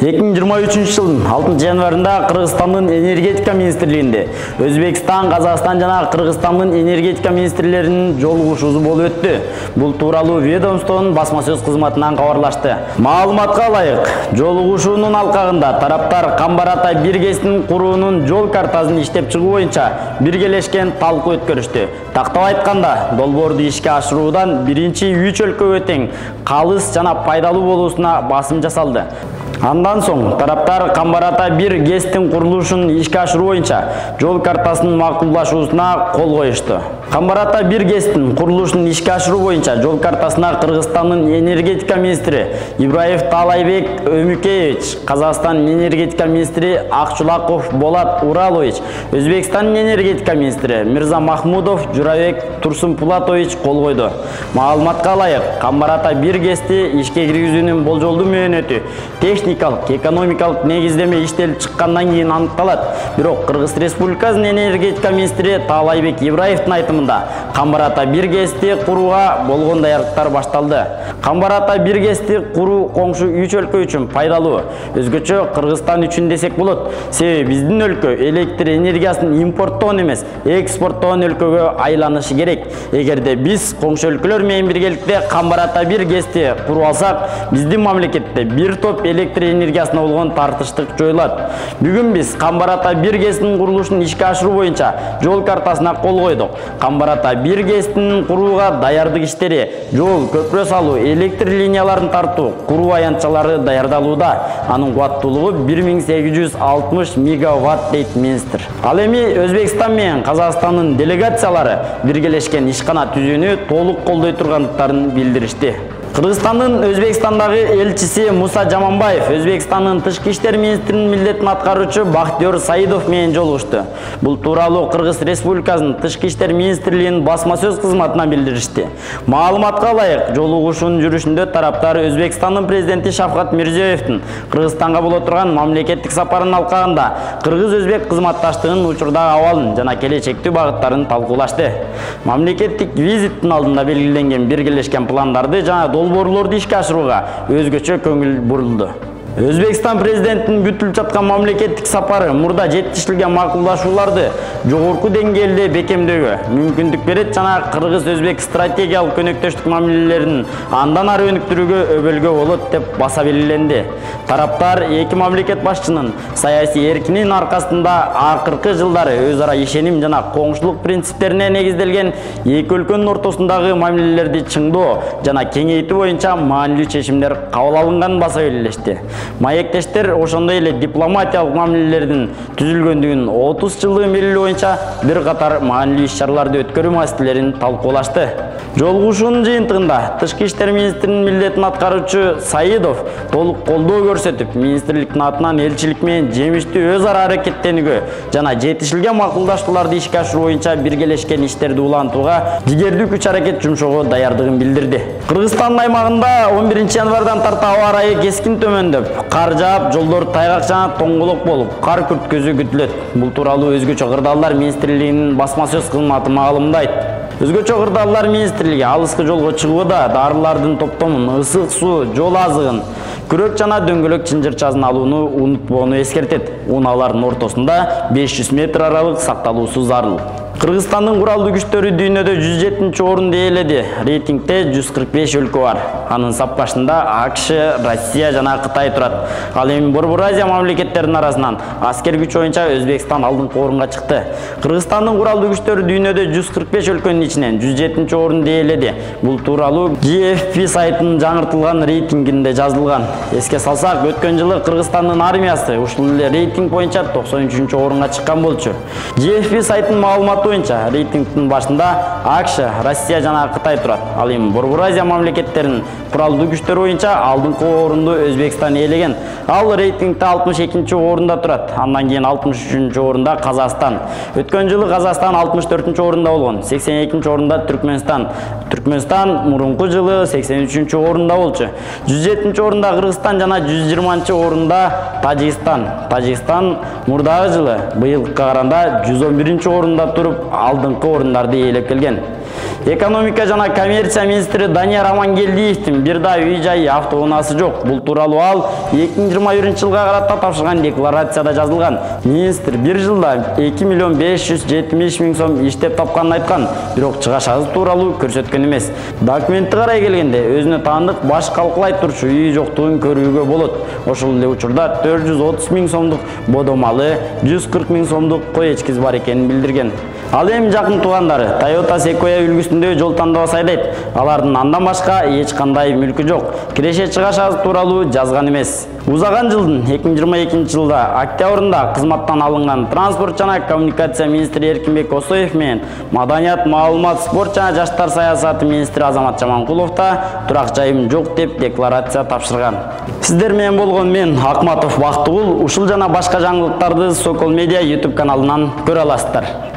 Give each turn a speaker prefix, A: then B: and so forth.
A: 2023 жылдын 6 январында Кыргызстандын энергетика министрлигинде Өзбекстан, Казакстан жана Кыргызстандын энергетика министрлеринин жолугушуусу болуп өттү. Бул тууралуу ведомствонун басма сөз кызматынан кабарлашты. Маалыматка ылайык, жолугушуунун алкагында тараптар Камбар-Ата 1 ГЭСтин куруунун жол картасын иштеп чыгуу боюнча биргелешкен талкуу өткөрүштү. Тактап айтканда, долбоорду ишке ашыруудан биринчи 3 өлкөгө тең калыс жана пайдалуу болуусуна басым жасалды. Андан соң тараптар Камбар-Ата 1 ГЭСтин курулушун ишке ашыруу боюнча жол картасынын макулдашуусуна кол коюшту. Камбар-Ата 1 ГЭСтин курулушун ишке ашыруу боюнча жол картасына Кыргызстандын энергетика министри Ибраев Таалайбек Өмүкеевич, Казакстандын энергетика министри Акчулаков Болат Уралович, Өзбекстандын энергетика министри Мирза Махмудов Журабек Турсунпулатович кол койду. Маалыматка ылайык, Камбар-Ата 1 ГЭСти ишке киргизүүнүн болжолдуу мөөнөтү техникалык, экономикалык негиздеме иштелип чыккандан кийин аныкталат. Бирок Кыргыз Республикасынын энергетика министри Таалайбек Ибраевдин айтымында Камбар-Ата 1 ГЭСти курууга болгон даярдыктар башталды. Камбар-Ата 1 ГЭСти куруу коңшу 3 өлкө үчүн пайдалуу, өзгөчө Кыргызстан үчүн десек болот. Себеби биздин өлкө электр энергиясын импорттоон эмес, экспорттоон өлкөгө айланышы керек. Эгерде биз коңшу өлкөлөр менен биргеликте Камбар-Ата 1 ГЭСти куруп алсак, биздин мамлекетте бир топ электр энергиясына болгон тартыштык жоюлат. Бүгүн биз Камбар-Ата 1 ГЭСтин курулушун ишке ашыруу боюнча жол картасына кол койдук. Камбар-Ата 1 ГЭСтин курууга даярдык иштери, жол, көпүрө салуу, электр линияларын тартуу, куруу аянтчалары даярдалууда. Анын кубаттуулугу 1860 мегаватт дейт министр. Ал эми Өзбекстан менен Казакстандын делегациялары биргелешкен ишкана түзүүнү толук колдой тургандыктарын билдиришти. Кыргызстандын Өзбекстандагы элчиси Муса Жаманбаев Өзбекстандын тышкы иштер министринин милдетин аткаруучу Бахтиёр Саидов менен жолугушту. Бул тууралуу Кыргыз Республикасынын тышкы иштер министрлигинин басма сөз кызматынан билдиришти. Маалыматка ылайык, жолугушуунун жүрүшүндө тараптар Өзбекстандын президенти Шавкат Мирзиёевдин Кыргызстанга боло турган мамлекеттик сапарынын алкагында кыргыз-өзбек кызматташтыгынын учурдагы абалын жана келечектүү багыттарын талкуулашты. Мамлекеттик визиттин алдында белгиленген биргелешкен пландарды жана долбоорлорду ишке ашырууга өзгөчө көңүл бурулду. Өзбекстан президентinin бүтүлүп жаткан мамлекеттик сапары мурда жетишилген макулдашууларды жогорку деңгээлде бекемдөөгө мүмкүндүк берет жана кыргыз-өзбек стратегиялык өнөктөштүк мамилелерин андан ары өнүктүрүүгө өбөлгө болот деп баса белгиленди. Тараптар эки мамлекет башчынын саясий эркинин аркасында акыркы жылдары өз ара ишеним жана коңшулук принциптерине негизделген эки өлкөнүн ортосундагы мамилелерди чыңдоо жана кеңейтүү боюнча маанилүү чечимдер кабыл алынганын баса белгилешти. Маектештер ошондой эле дипломатиялык мамилелердин түзүлгөндүгүн 30 жылдыгын белгилөө боюнча бир катар маанилүү иш-чараларды өткөрүү маселелерин талкуулашты. Жолугушуунун жыйынтыгында тышкы иштер министринин милдетин аткаруучу Саидов толук колдоо көрсөтүп, министрликтин атынан элчилик менен жемиштүү өз ара аракеттенүүгө жана жетишилген макулдашууларды ишке ашыруу боюнча биргелешкен иштерди улантууга жигердүү күч аракет жумшоого даярдыгын билдирди. Кыргызстандын аймагында 11 январдан тарта аба ырайы кескин төмөндөп, кар жаап, жолдор тайгак жана тоңголок болуп, кар күрткөзүү күтүлөт. Бул тууралуу өзгөчө кырдаалдар министрлигинин басма сөз кызматы маалымдайт. Өзгөчө кырдаалдар министрлиги алыскы жолго чыгууда дарылардын топтомун, ысык суу, жол азыгын, күрөк жана дөңгөлөк чынжырчасын алууну унутпоону эскертет. Унаалардын ортосунда 500 метр аралык сакталуусу зарыл. Кыргызстандын куралдуу күчтөрү дүйнөдө 107 орунду ээледи. Рейтингде 145 өлкө бар. Анын сапкашында АКШ, Россия жана Кытай турат. Ал эми Борбор Азия мамлекеттеринин арасынан аскер күч боюнча Өзбекстан алдыңкы орунга чыкты. Кыргызстандын куралдуу күчтөрү дүйнөдө 145 өлкөнүн ичинен 107 орунду ээледи. Бул тууралуу GFP сайтынын жаңыртылган рейтингинде жазылган. Эске салсак, өткөн жылы Кыргызстандын армиясы ушул эле рейтинг боюнча 93 орунга чыккан болчу. GFP сайтынын маалыматы боюнча рейтингдин башында АКШ, Россия жана Кытай турат. Ал эми Борбор Азия мамлекеттеринин куралдуу күчтөр боюнча алдыңкы орунду Өзбекстан ээлеген. Ал рейтингде 62 орунда турат. Андан кийин 63 орунда Казакстан. Өткөн жылы Казакстан 64 орунда болгон. 82 орунда Түркмөнстан. Түркмөнстан мурунку жылы 83 орунда болчу. 107 орунда Кыргызстан жана 120 орунда Тажикстан. Тажикстан мурдагы жылы быйылга караганда 111 орунда туруп алдыңкы орундарды ээлеп келген. Экономика жана коммерция министри Данияр Амангелдиевдин бир да үй-жай автоунаасы жок. Бул тууралуу ал 2021-жылга карата тапшырган декларацияда жазылган. Министр бир жылда 2 миллион 570 миң сом иштеп тапканын айткан, бирок чыгаш азы тууралуу көрсөткөн эмес. Документти карай келгенде өзүнө таандык баш калкылай турчу үй жоктугун көрүүгө болот. Ошол эле учурда 430 миң сомдук бодомалы, 140 миң сомдук кой эчкиси бар экенин билдирген. Ал эми жакын туугандары Toyota Sequoia үлгүсүндө жол тандабас айдайт. Алардын андан башка эч кандай мүлкү жок. Киреше чыгаш азы тууралуу жазган эмес. Узаган жылдын 2022-жылда октябрында кызматтан алынган транспорт жана коммуникация министри Эркинбек Осоев менен Маданият, маалымат, спорт жана жаштар саясаты министри Азамат Жаманкулов да турак жайым жок деп декларация тапшырган. Сиздер менен болгон мен Акматов Бактыгул. Ушул жана башка жаңылыктарды Сокол Медиа YouTube каналынан көрө аласыздар.